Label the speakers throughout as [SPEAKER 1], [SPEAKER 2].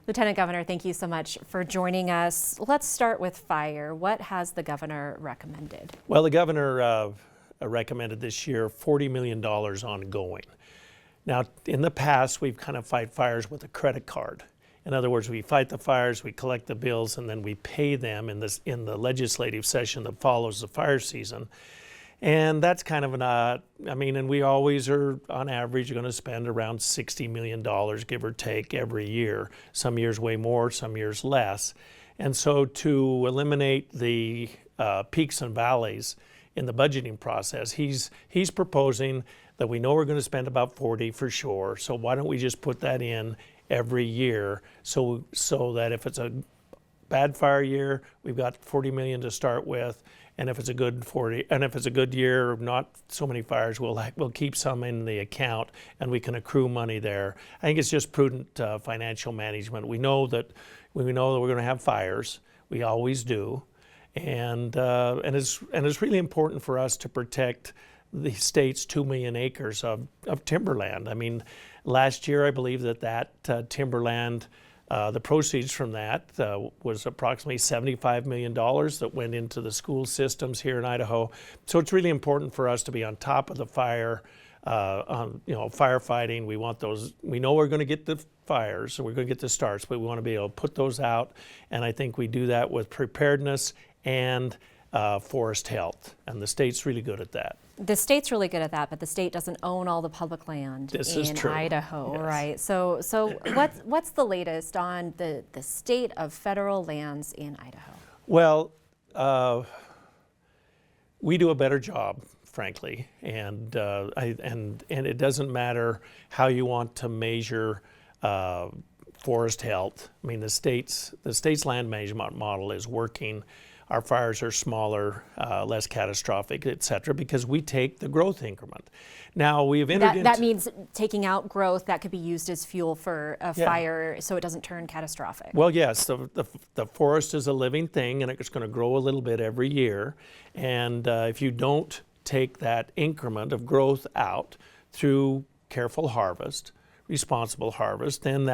[SPEAKER 1] Lieutenant Governor, thank you so much for joining us. Let's start with fire. What has the governor recommended?
[SPEAKER 2] Well, the governor recommended this year $40 million ongoing. Now, in the past, we've kind of fight fires with a credit card. In other words, we fight the fires, we collect the bills, and then we pay them in the legislative session that follows the fire season. And that's kind of and we always are, on average, going to spend around $60 million, give or take, every year. Some years way more, some years less. And so to eliminate the peaks and valleys in the budgeting process, he's proposing that we know we're going to spend about 40 for sure. So why don't we just put that in every year so that if it's a bad fire year, we've got 40 million to start with. And if it's a good year, not so many fires, we'll keep some in the account and we can accrue money there. I think it's just prudent financial management. We know that we're going to have fires. We always do, and it's really important for us to protect the state's 2 million acres of timberland. I mean, last year I believe that timberland. The proceeds from that was approximately $75 million that went into the school systems here in Idaho. So it's really important for us to be on top of the fire, firefighting. We want those. We know we're going to get the fires, so we're going to get the starts, but we want to be able to put those out. And I think we do that with preparedness and forest health, and the state's really good at that.
[SPEAKER 1] The state's really good at that, but the state doesn't own all the public land in Idaho,
[SPEAKER 2] yes.
[SPEAKER 1] Right? So what's the latest on the state of federal lands in Idaho?
[SPEAKER 2] Well, we do a better job, frankly, and it doesn't matter how you want to measure forest health. I mean, the state's land management model is working. Our fires are smaller, less catastrophic, et cetera, because we take the growth increment. Now, we've entered into...
[SPEAKER 1] That means taking out growth that could be used as fuel for a fire so it doesn't turn catastrophic.
[SPEAKER 2] Well, yes, the forest is a living thing, and it's going to grow a little bit every year. And if you don't take that increment of growth out through careful harvest, responsible harvest, then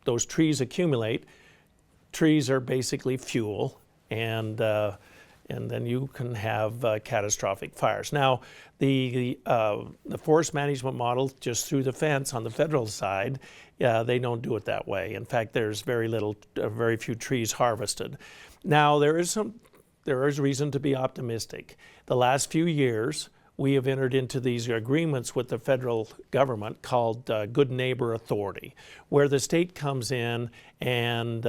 [SPEAKER 2] those trees accumulate. Trees are basically fuel, and then you can have catastrophic fires. Now, the forest management model, just through the fence on the federal side, they don't do it that way. In fact, there's very few trees harvested. Now, there is reason to be optimistic. The last few years, we have entered into these agreements with the federal government called Good Neighbor Authority, where the state comes in and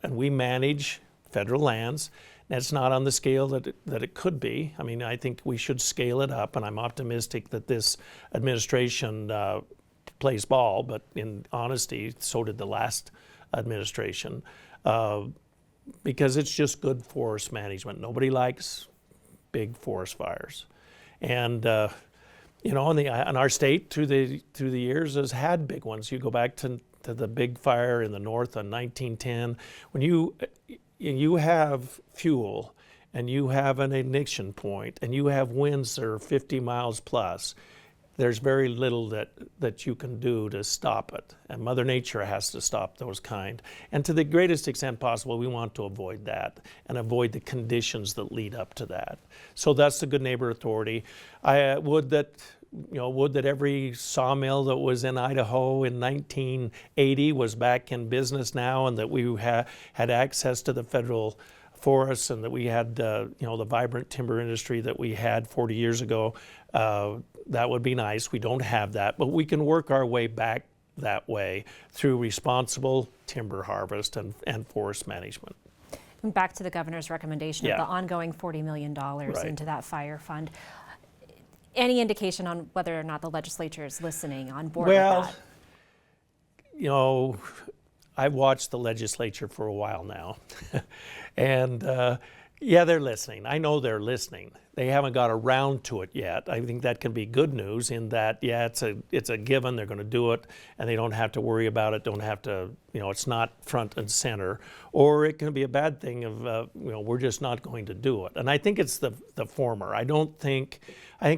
[SPEAKER 2] we manage federal lands. That's not on the scale that it could be. I mean, I think we should scale it up, and I'm optimistic that this administration plays ball, but in honesty, so did the last administration, because it's just good forest management. Nobody likes big forest fires. And in our state through the years has had big ones. You go back to the big fire in the north in 1910. When you have fuel and you have an ignition point and you have winds that are 50 miles plus, there's very little that you can do to stop it. And Mother Nature has to stop those kind. And to the greatest extent possible, we want to avoid that and avoid the conditions that lead up to that. So that's the Good Neighbor Authority. I would that every sawmill that was in Idaho in 1980 was back in business now, and that we had access to the federal forests, and that we had the vibrant timber industry that we had 40 years ago. That would be nice. We don't have that, but we can work our way back that way through responsible timber harvest and forest management.
[SPEAKER 1] Back to the governor's recommendation of the ongoing $40 million into that fire fund. Any indication on whether or not the legislature is listening on board with that?
[SPEAKER 2] Well, I've watched the legislature for a while now, and they're listening. I know they're listening. They haven't got around to it yet. I think that can be good news in that, it's a given. They're going to do it, and they don't have to worry about it. Don't have to, it's not front and center. Or it can be a bad thing of, we're just not going to do it. And I think it's the former. I think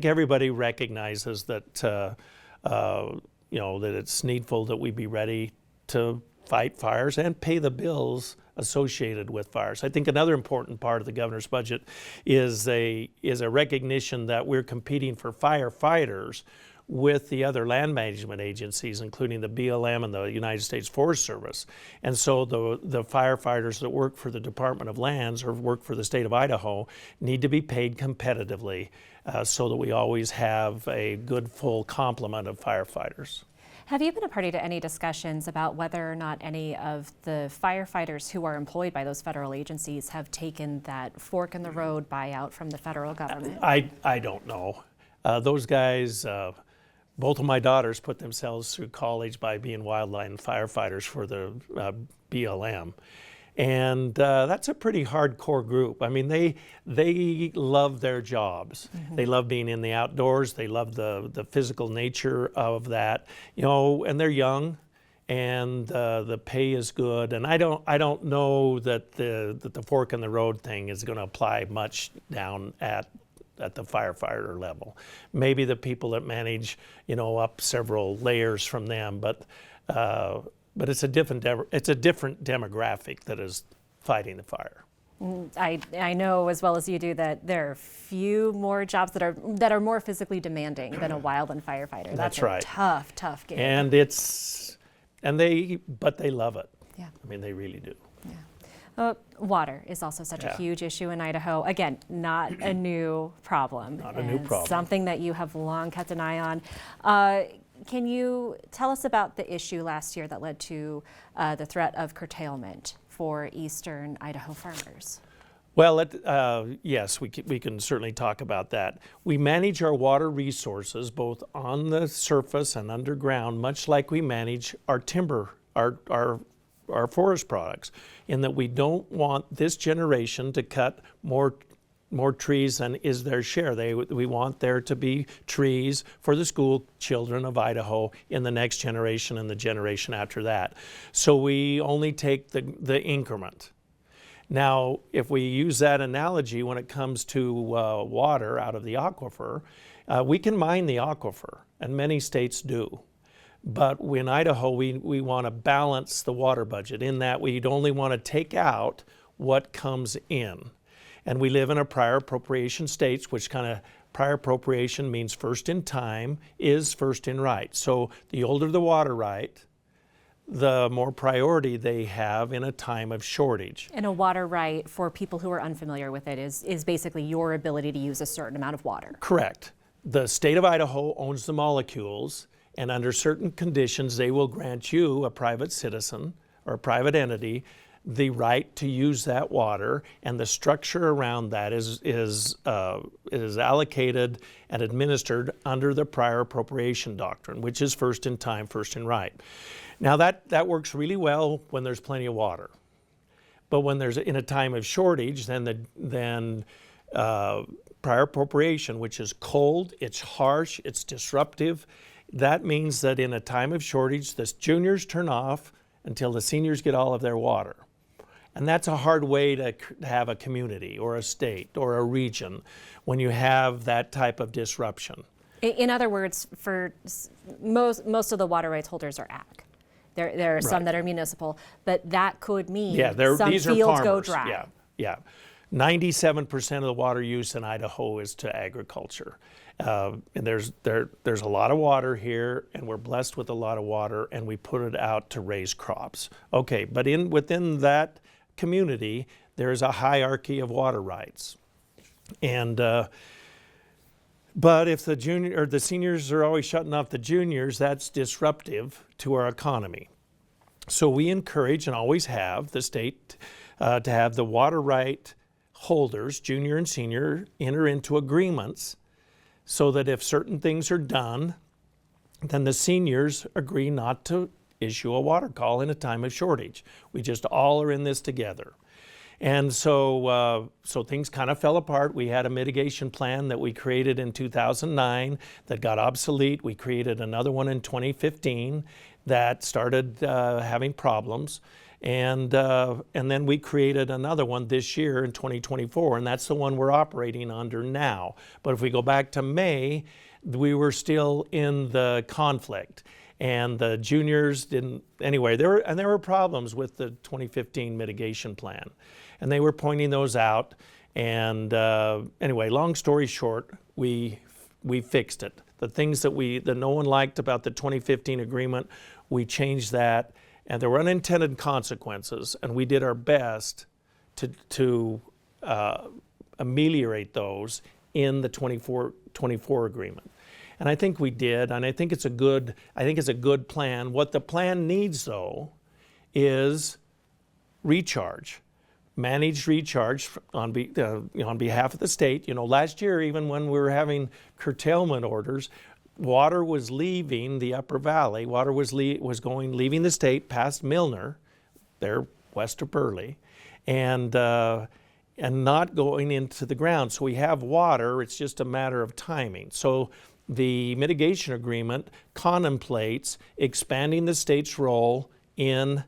[SPEAKER 2] everybody recognizes that, that it's needful that we be ready to fight fires and pay the bills associated with fires. I think another important part of the governor's budget is a recognition that we're competing for firefighters with the other land management agencies, including the BLM and the United States Forest Service. And so the firefighters that work for the Department of Lands or work for the state of Idaho need to be paid competitively so that we always have a good full complement of firefighters.
[SPEAKER 1] Have you been a party to any discussions about whether or not any of the firefighters who are employed by those federal agencies have taken that fork in the road buyout from the federal government?
[SPEAKER 2] I don't know. Those guys, both of my daughters put themselves through college by being wildland firefighters for the BLM. And that's a pretty hardcore group. I mean, they love their jobs. Mm-hmm. They love being in the outdoors. They love the physical nature of that, and they're young, and the pay is good. And I don't know that the fork in the road thing is going to apply much down at the firefighter level. Maybe the people that manage, up several layers from them, but it's a different demographic that is fighting the fire.
[SPEAKER 1] I know as well as you do that there are few more jobs that are more physically demanding than a wildland firefighter.
[SPEAKER 2] That's right.
[SPEAKER 1] Tough gig.
[SPEAKER 2] And but they love it.
[SPEAKER 1] Yeah.
[SPEAKER 2] I mean, they really do.
[SPEAKER 1] Yeah. Water is also such a huge issue in Idaho. Again, not a new problem.
[SPEAKER 2] Not a new problem.
[SPEAKER 1] Something that you have long kept an eye on. Can you tell us about the issue last year that led to the threat of curtailment for eastern Idaho farmers?
[SPEAKER 2] Well, yes, we can certainly talk about that. We manage our water resources both on the surface and underground, much like we manage our timber, our forest products, in that we don't want this generation to cut more trees than is their share. We want there to be trees for the school children of Idaho in the next generation and the generation after that. So we only take the increment. Now, if we use that analogy when it comes to water out of the aquifer, we can mine the aquifer, and many states do. But in Idaho, we want to balance the water budget in that we'd only want to take out what comes in. And we live in a prior appropriation states, which kind of prior appropriation means first in time is first in right. So the older the water right, the more priority they have in a time of shortage.
[SPEAKER 1] And a water right, for people who are unfamiliar with it, is basically your ability to use a certain amount of water.
[SPEAKER 2] Correct. The state of Idaho owns the molecules, and under certain conditions, they will grant you, a private citizen or a private entity, the right to use that water, and the structure around that is allocated and administered under the prior appropriation doctrine, which is first in time, first in right. Now that works really well when there's plenty of water, but when there's in a time of shortage, then prior appropriation, which is cold, it's harsh, it's disruptive. That means that in a time of shortage, the juniors turn off until the seniors get all of their water. And that's a hard way to have a community or a state or a region when you have that type of disruption.
[SPEAKER 1] In other words, for most of the water rights holders are ag. There are some that are municipal, but that could mean some
[SPEAKER 2] these
[SPEAKER 1] fields
[SPEAKER 2] are
[SPEAKER 1] go dry.
[SPEAKER 2] Yeah. 97% of the water use in Idaho is to agriculture. And there's a lot of water here, and we're blessed with a lot of water, and we put it out to raise crops. Okay, but within that community, there's a hierarchy of water rights. And but if the seniors are always shutting off the juniors, that's disruptive to our economy. So we encourage and always have the state to have the water right holders, junior and senior, enter into agreements so that if certain things are done, then the seniors agree not to issue a water call in a time of shortage. We just all are in this together. And so things kind of fell apart. We had a mitigation plan that we created in 2009 that got obsolete. We created another one in 2015 that started having problems. And then we created another one this year in 2024, and that's the one we're operating under now. But if we go back to May, we were still in the conflict. and the juniors didn't. Anyway, there were problems with the 2015 mitigation plan, and they were pointing those out. And anyway, long story short, we fixed it. The things that no one liked about the 2015 agreement, we changed that, and there were unintended consequences, and we did our best to ameliorate those in the 24 agreement. And I think we did, and I think it's a good plan. What the plan needs, though, is recharge. Managed recharge on behalf of the state. Last year, even when we were having curtailment orders, water was leaving the Upper Valley. Water was leaving the state past Milner, there west of Burley, and not going into the ground. So we have water. It's just a matter of timing. So the mitigation agreement contemplates expanding the state's role in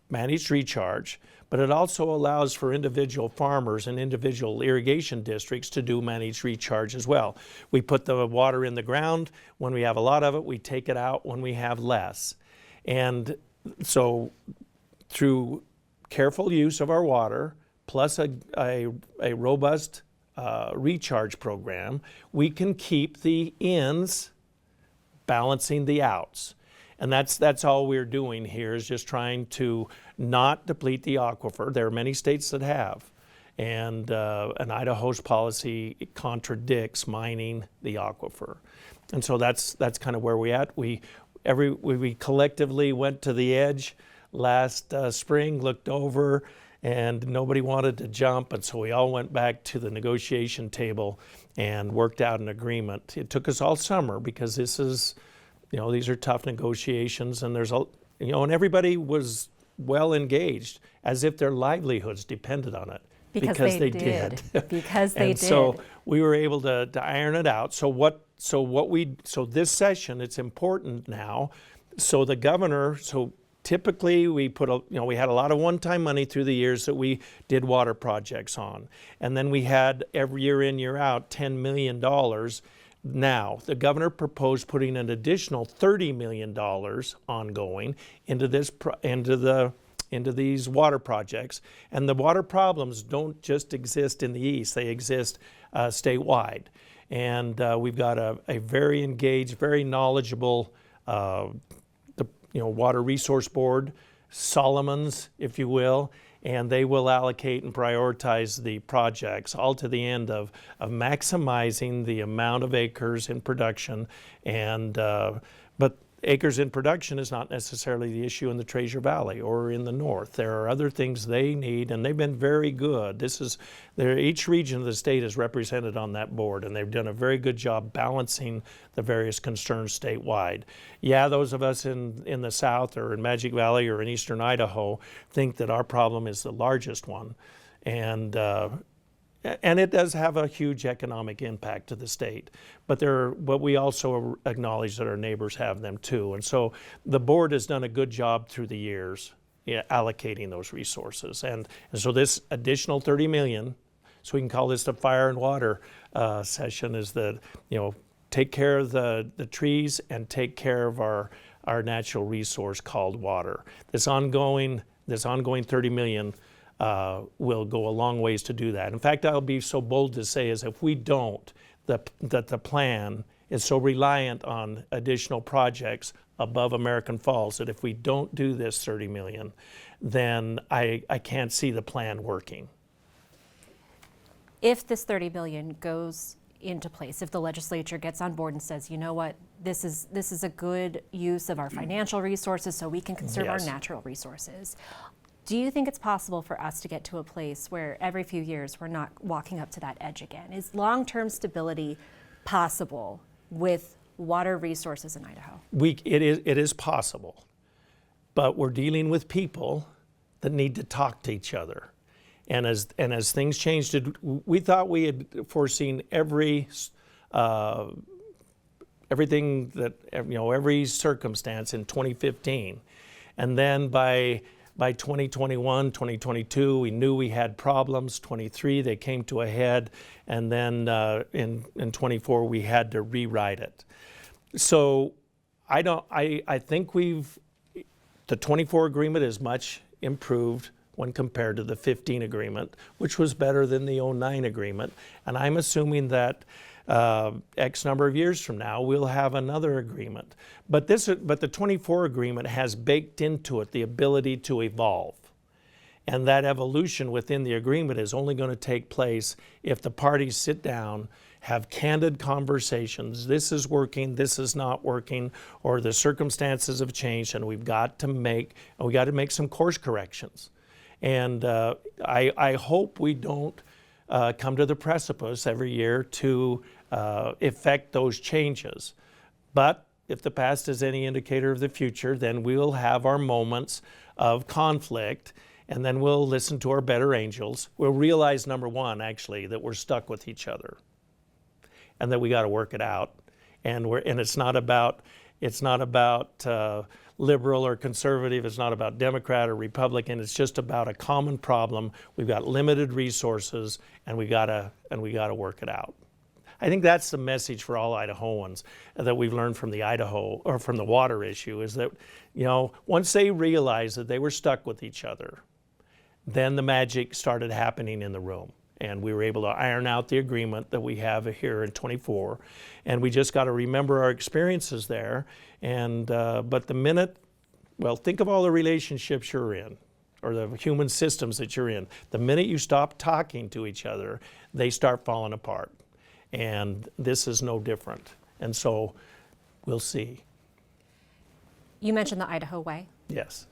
[SPEAKER 2] managed recharge, but it also allows for individual farmers and individual irrigation districts to do managed recharge as well. We put the water in the ground. When we have a lot of it, we take it out when we have less. And so through careful use of our water, plus a robust recharge program, we can keep the ins balancing the outs. And that's all we're doing here, is just trying to not deplete the aquifer. There are many states that have, and Idaho's policy contradicts mining the aquifer. And so that's kind of where we're at. We collectively went to the edge last spring, looked over, and nobody wanted to jump, and so we all went back to the negotiation table and worked out an agreement. It took us all summer because this is, these are tough negotiations, and and everybody was well engaged, as if their livelihoods depended on it. Because they did.
[SPEAKER 1] Because they did.
[SPEAKER 2] So we were able to iron it out. So this session, it's important now. So the governor, typically we we had a lot of one-time money through the years that we did water projects on. And then we had every year in, year out, $10 million. Now, the governor proposed putting an additional $30 million ongoing into these water projects. And the water problems don't just exist in the east, they exist statewide. And we've got a very engaged, very knowledgeable Water Resource Board, Solomons, if you will, and they will allocate and prioritize the projects, all to the end of maximizing the amount of acres in production. And but acres in production is not necessarily the issue in the Treasure Valley or in the north. There are other things they need, and they've been very good. Each region of the state is represented on that board, and they've done a very good job balancing the various concerns statewide. Yeah, those of us in the south or in Magic Valley or in eastern Idaho think that our problem is the largest one, and it does have a huge economic impact to the state, but we also acknowledge that our neighbors have them too. And so the board has done a good job through the years allocating those resources. And so this additional $30 million, so we can call this the fire and water session, is that, take care of the trees and take care of our natural resource called water. This ongoing $30 million will go a long ways to do that. In fact, I'll be so bold to say is if we don't, that the plan is so reliant on additional projects above American Falls that if we don't do this $30 million, then I can't see the plan working.
[SPEAKER 1] If this $30 million goes into place, if the legislature gets on board and says, you know what, this is a good use of our financial resources so we can conserve our natural resources, do you think it's possible for us to get to a place where every few years we're not walking up to that edge again? Is long-term stability possible with water resources in Idaho?
[SPEAKER 2] It is possible, but we're dealing with people that need to talk to each other. And as things changed, we thought we had foreseen every circumstance in 2015, and then by 2021, 2022, we knew we had problems. 23, they came to a head, and then in 24, we had to rewrite it. So I think the 24 agreement is much improved when compared to the 15 agreement, which was better than the 09 agreement. And I'm assuming that X number of years from now, we'll have another agreement. But the 24 agreement has baked into it the ability to evolve. And that evolution within the agreement is only going to take place if the parties sit down, have candid conversations. This is working, this is not working, or the circumstances have changed, and we got to make some course corrections. And I hope we don't come to the precipice every year to effect those changes. But if the past is any indicator of the future, then we'll have our moments of conflict, and then we'll listen to our better angels. We'll realize, number one, actually, that we're stuck with each other, and that we got to work it out. And it's not about liberal or conservative. It's not about Democrat or Republican. It's just about a common problem. We've got limited resources, and we gotta work it out. I think that's the message for all Idahoans that we've learned from the water issue, is that, once they realized that they were stuck with each other, then the magic started happening in the room. And we were able to iron out the agreement that we have here in 24. And we just got to remember our experiences there. And but the minute, think of all the relationships you're in, or the human systems that you're in. The minute you stop talking to each other, they start falling apart. And this is no different. And so we'll see.
[SPEAKER 1] You mentioned the Idaho Way.
[SPEAKER 2] Yes.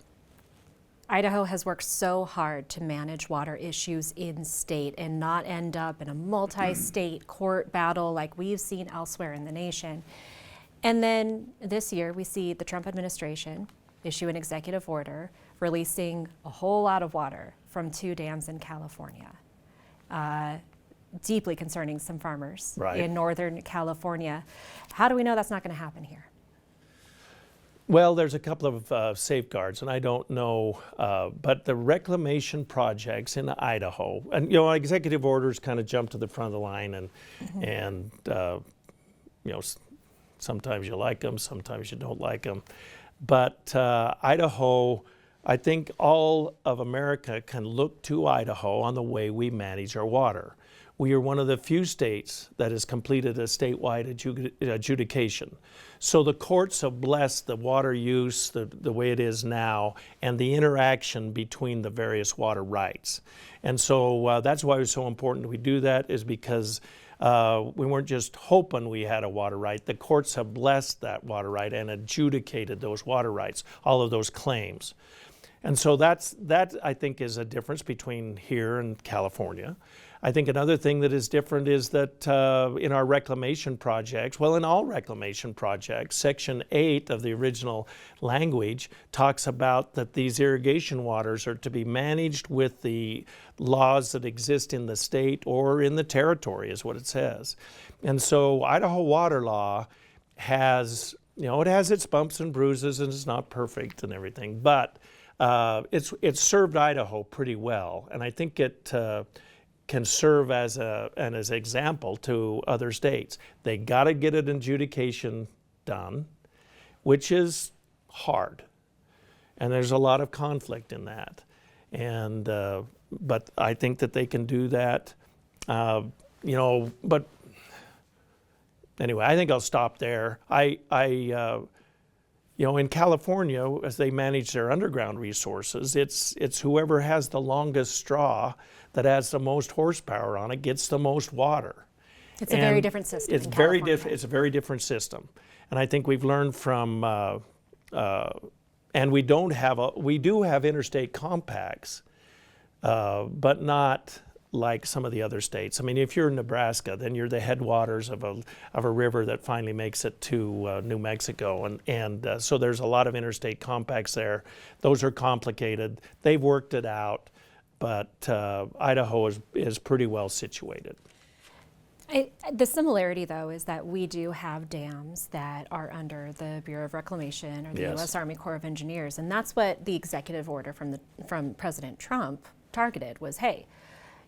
[SPEAKER 1] Idaho has worked so hard to manage water issues in state and not end up in a multi-state court battle like we've seen elsewhere in the nation. And then this year we see the Trump administration issue an executive order releasing a whole lot of water from 2 dams in California, deeply concerning some farmers in Northern California. How do we know that's not going to happen here?
[SPEAKER 2] Well, there's a couple of safeguards, and I don't know, but the reclamation projects in Idaho, and executive orders kind of jump to the front of the line, and sometimes you like them, sometimes you don't like them, but Idaho, I think all of America can look to Idaho on the way we manage our water. We are one of the few states that has completed a statewide adjudication. So the courts have blessed the water use the way it is now, and the interaction between the various water rights. And so that's why it's so important we do that, is because we weren't just hoping we had a water right. The courts have blessed that water right and adjudicated those water rights, all of those claims. And so that I think is a difference between here and California. I think another thing that is different is that in our reclamation projects, in all reclamation projects, Section 8 of the original language talks about that these irrigation waters are to be managed with the laws that exist in the state or in the territory, is what it says. And so Idaho water law has, it has its bumps and bruises, and it's not perfect and everything, but it's served Idaho pretty well. And I think it can serve as an example to other states. They got to get an adjudication done, which is hard, and there's a lot of conflict in that. And but I think that they can do that. But anyway, I think I'll stop there. In California, as they manage their underground resources, it's whoever has the longest straw that has the most horsepower on it gets the most water.
[SPEAKER 1] It's a very different system.
[SPEAKER 2] It's very different. It's a very different system, and I think we've learned from. And we do have interstate compacts, but not like some of the other states. I mean, if you're in Nebraska, then you're the headwaters of a river that finally makes it to New Mexico, and so there's a lot of interstate compacts there. Those are complicated. They've worked it out, but Idaho is pretty well situated.
[SPEAKER 1] The similarity, though, is that we do have dams that are under the Bureau of Reclamation or the U.S. Army Corps of Engineers, and that's what the executive order from President Trump targeted was, hey,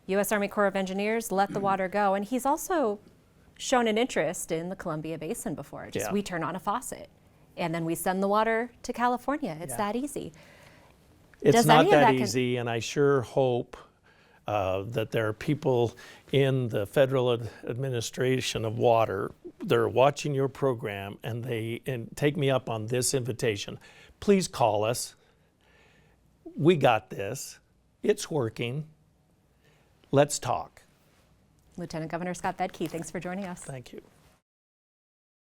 [SPEAKER 1] U.S. Army Corps of Engineers, let the water go. And he's also shown an interest in the Columbia Basin before. We turn on a faucet and then we send the water to California. It's
[SPEAKER 2] Yeah.
[SPEAKER 1] that easy.
[SPEAKER 2] It's
[SPEAKER 1] Does
[SPEAKER 2] not
[SPEAKER 1] any of
[SPEAKER 2] that
[SPEAKER 1] that
[SPEAKER 2] easy, and I sure hope that there are people in the Federal Administration of Water that are watching your program and take me up on this invitation. Please call us. We got this. It's working. Let's talk.
[SPEAKER 1] Lieutenant Governor Scott Bedke, thanks for joining us.
[SPEAKER 2] Thank you.